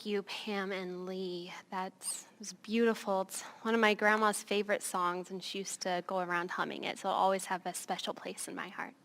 Thank you, Pam and Lee. It was beautiful. It's one of my grandma's favorite songs, and she used to go around humming it, so it'll always have a special place in my heart.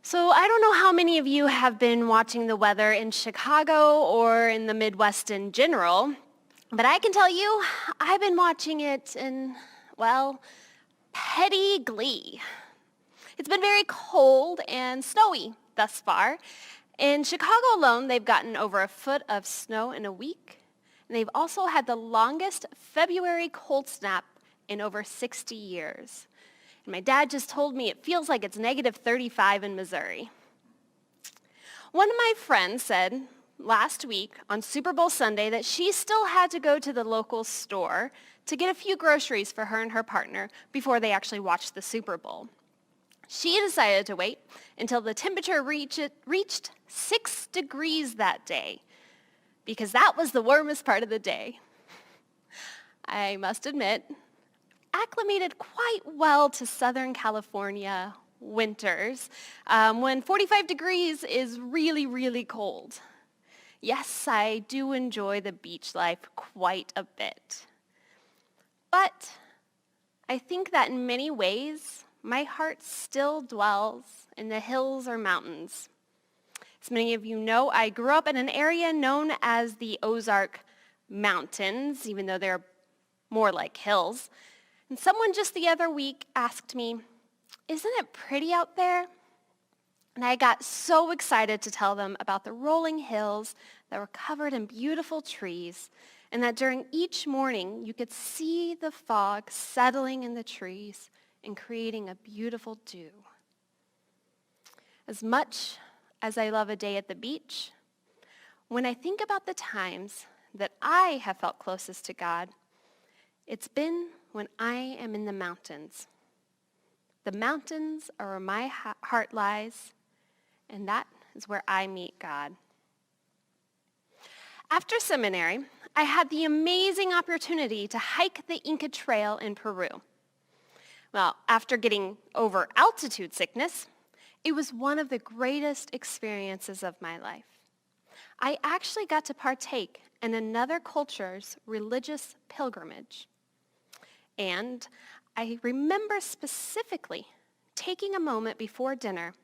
So I don't know how many of you have been watching the weather in Chicago or in the Midwest in general, but I can tell you I've been watching it in, well, petty glee. It's been very cold and snowy thus far. In Chicago alone, they've gotten over a foot of snow in a week, and they've also had the longest February cold snap in over 60 years. And my dad just told me it feels like it's negative 35 in Missouri. One of my friends said last week on Super Bowl Sunday that she still had to go to the local store to get a few groceries for her and her partner before they actually watched the Super Bowl. She decided to wait until the temperature reached 6 degrees that day, because that was the warmest part of the day. I must admit, acclimated quite well to Southern California winters, when 45 degrees is really, really cold. Yes, I do enjoy the beach life quite a bit. But I think that in many ways, my heart still dwells in the hills or mountains. As many of you know, I grew up in an area known as the Ozark Mountains, even though they're more like hills. And someone just the other week asked me, "Isn't it pretty out there?" And I got so excited to tell them about the rolling hills that were covered in beautiful trees, and that during each morning you could see the fog settling in the trees and creating a beautiful dew. As much as I love a day at the beach, when I think about the times that I have felt closest to God, it's been when I am in the mountains. The mountains are where my heart lies, and that is where I meet God. After seminary, I had the amazing opportunity to hike the Inca Trail in Peru. Well, after getting over altitude sickness, it was one of the greatest experiences of my life. I actually got to partake in another culture's religious pilgrimage. And I remember specifically taking a moment before dinner,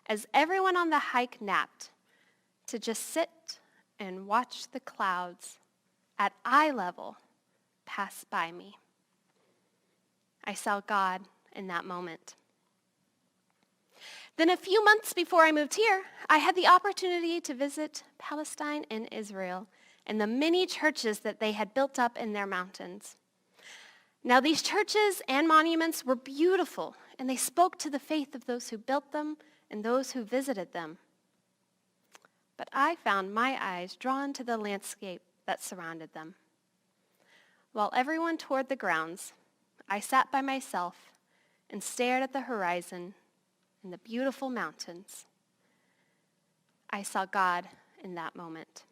as everyone on the hike napped, to just sit and watch the clouds at eye level pass by me. I saw God in that moment. Then a few months before I moved here, I had the opportunity to visit Palestine and Israel and the many churches that they had built up in their mountains. Now, these churches and monuments were beautiful, and they spoke to the faith of those who built them and those who visited them. But I found my eyes drawn to the landscape that surrounded them. While everyone toured the grounds, I sat by myself and stared at the horizon and the beautiful mountains. I saw God in that moment.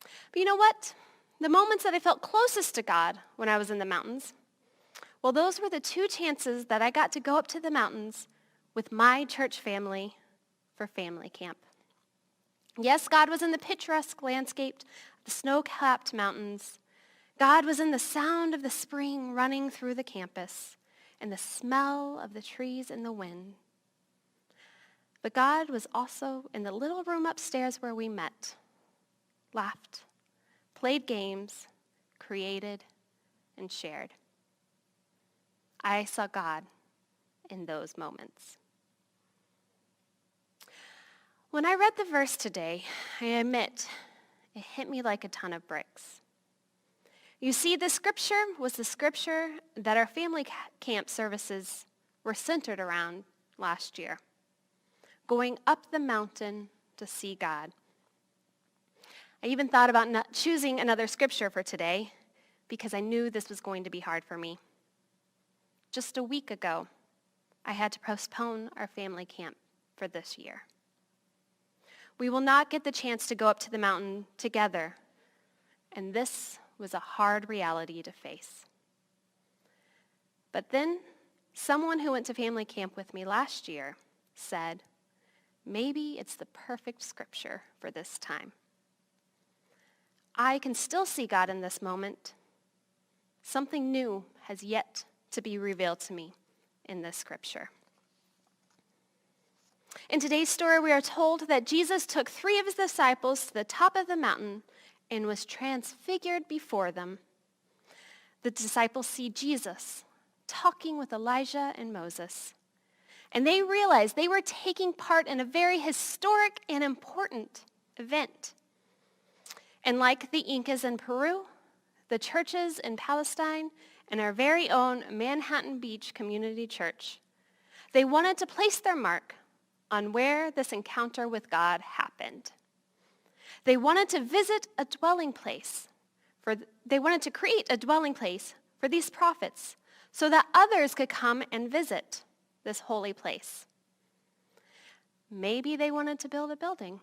But you know what? The moments that I felt closest to God when I was in the mountains, well, those were the 2 chances that I got to go up to the mountains with my church family for family camp. Yes, God was in the picturesque landscape of the snow-capped mountains. God was in the sound of the spring running through the campus and the smell of the trees in the wind. But God was also in the little room upstairs where we met, laughed, played games, created, and shared. I saw God in those moments. When I read the verse today, I admit it hit me like a ton of bricks. You see, this scripture was the scripture that our family camp services were centered around last year, going up the mountain to see God. I even thought about not choosing another scripture for today because I knew this was going to be hard for me. Just a week ago, I had to postpone our family camp for this year. We will not get the chance to go up to the mountain together, and this was a hard reality to face. But then, someone who went to family camp with me last year said, maybe it's the perfect scripture for this time. I can still see God in this moment. Something new has yet to be revealed to me in this scripture. In today's story, we are told that Jesus took 3 of his disciples to the top of the mountain and was transfigured before them. The disciples see Jesus talking with Elijah and Moses, and they realized they were taking part in a very historic and important event. And like the Incas in Peru, the churches in Palestine, and our very own Manhattan Beach Community Church, they wanted to place their mark on where this encounter with God happened. They wanted to visit a dwelling place. They wanted to create a dwelling place for these prophets so that others could come and visit this holy place. Maybe they wanted to build a building.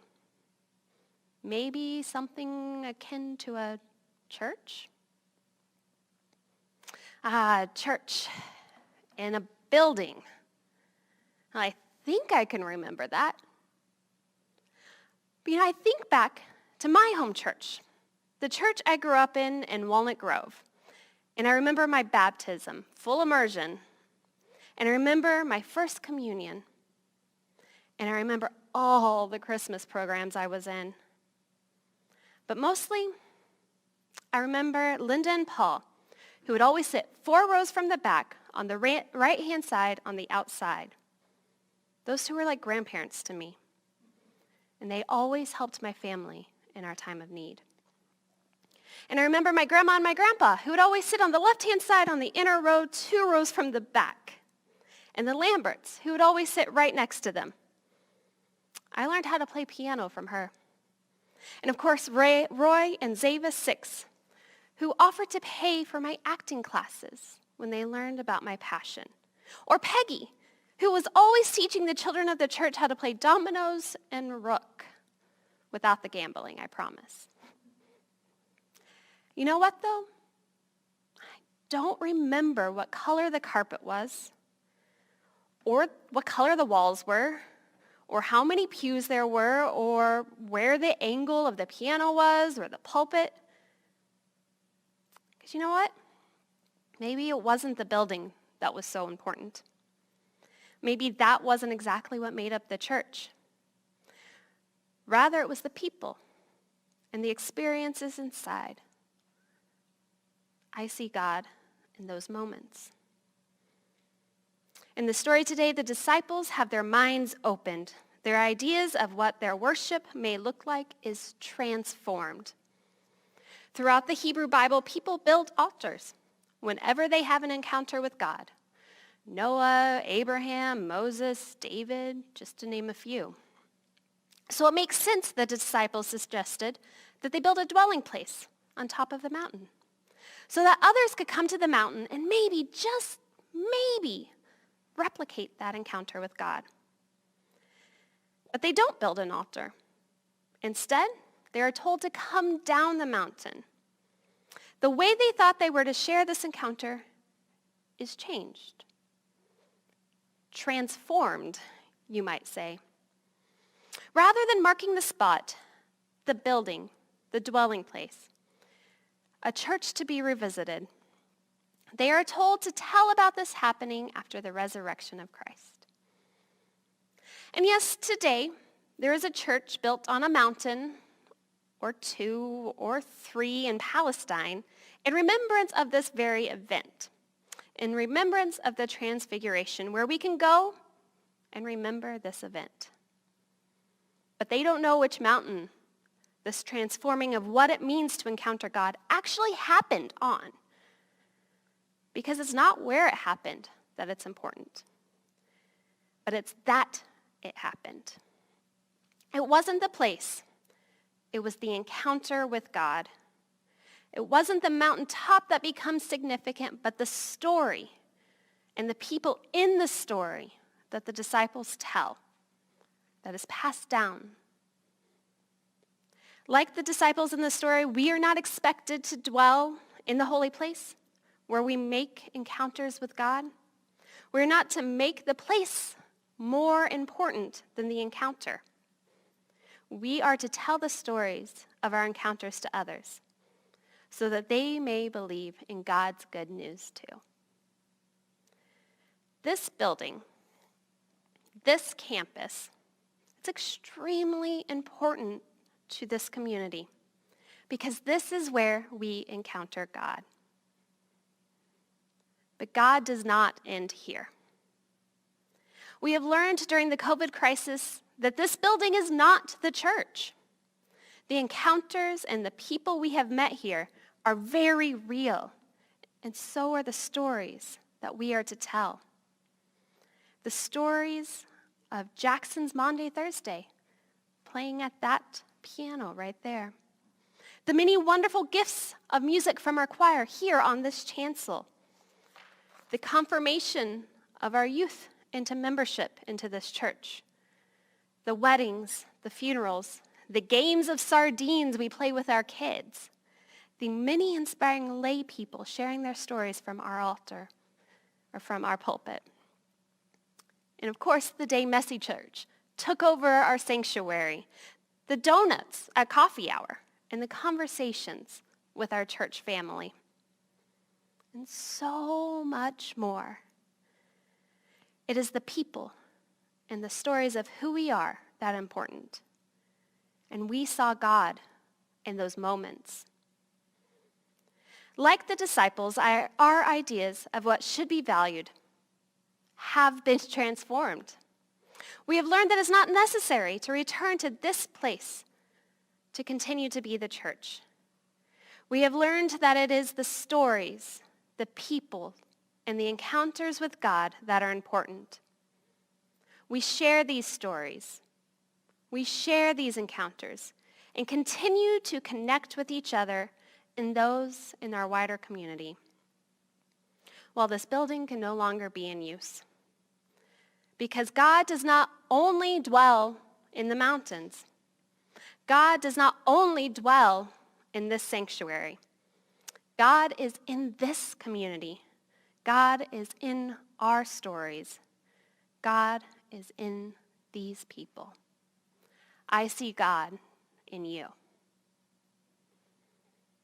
Maybe something akin to a church. Church in a building. I think I can remember that. But I think back to my home church, the church I grew up in Walnut Grove. And I remember my baptism, full immersion. And I remember my first communion. And I remember all the Christmas programs I was in. But mostly, I remember Linda and Paul, who would always sit 4 rows from the back on the right-hand side on the outside. Those 2 were like grandparents to me. And they always helped my family in our time of need. And I remember my grandma and my grandpa, who would always sit on the left-hand side on the inner row, 2 rows from the back. And the Lamberts, who would always sit right next to them. I learned how to play piano from her. And of course, Roy and Zava Six, who offered to pay for my acting classes when they learned about my passion. Or Peggy, who was always teaching the children of the church how to play dominoes and rook, without the gambling, I promise. You know what, though? I don't remember what color the carpet was, or what color the walls were, or how many pews there were, or where the angle of the piano was, or the pulpit. Because you know what? Maybe it wasn't the building that was so important. Maybe that wasn't exactly what made up the church. Rather, it was the people and the experiences inside. I see God in those moments. In the story today, the disciples have their minds opened. Their ideas of what their worship may look like is transformed. Throughout the Hebrew Bible, people build altars whenever they have an encounter with God. Noah, Abraham, Moses, David, just to name a few. So it makes sense the disciples suggested that they build a dwelling place on top of the mountain so that others could come to the mountain and maybe, just maybe, replicate that encounter with God. But they don't build an altar. Instead, they are told to come down the mountain. The way they thought they were to share this encounter is changed. Transformed, you might say. Rather than marking the spot, the building, the dwelling place, a church to be revisited, they are told to tell about this happening after the resurrection of Christ. And yes, today, there is a church built on a mountain, or 2 or 3 in Palestine, in remembrance of this very event, in remembrance of the Transfiguration, where we can go and remember this event. But they don't know which mountain this transforming of what it means to encounter God actually happened on. Because it's not where it happened that it's important, but it's that it happened. It wasn't the place. It was the encounter with God. It wasn't the mountaintop that becomes significant, but the story and the people in the story that the disciples tell that is passed down. Like the disciples in the story, we are not expected to dwell in the holy place where we make encounters with God. We're not to make the place more important than the encounter. We are to tell the stories of our encounters to others so that they may believe in God's good news too. This building, this campus, it's extremely important to this community because this is where we encounter God. But God does not end here. We have learned during the COVID crisis that this building is not the church. The encounters and the people we have met here are very real, and so are the stories that we are to tell. The stories of Jackson's Maundy Thursday, playing at that piano right there. The many wonderful gifts of music from our choir here on this chancel. The confirmation of our youth into membership into this church. The weddings, the funerals, the games of sardines we play with our kids. The many inspiring lay people sharing their stories from our altar or from our pulpit. And of course, the day Messy Church took over our sanctuary, the donuts at coffee hour, and the conversations with our church family. And so much more. It is the people and the stories of who we are that are important. And we saw God in those moments. Like the disciples, our ideas of what should be valued have been transformed. We have learned that it's not necessary to return to this place to continue to be the church. We have learned that it is the stories, the people, and the encounters with God that are important. We share these stories. We share these encounters and continue to connect with each other and those in our wider community. While this building can no longer be in use. Because God does not only dwell in the mountains. God does not only dwell in this sanctuary. God is in this community. God is in our stories. God is in these people. I see God in you.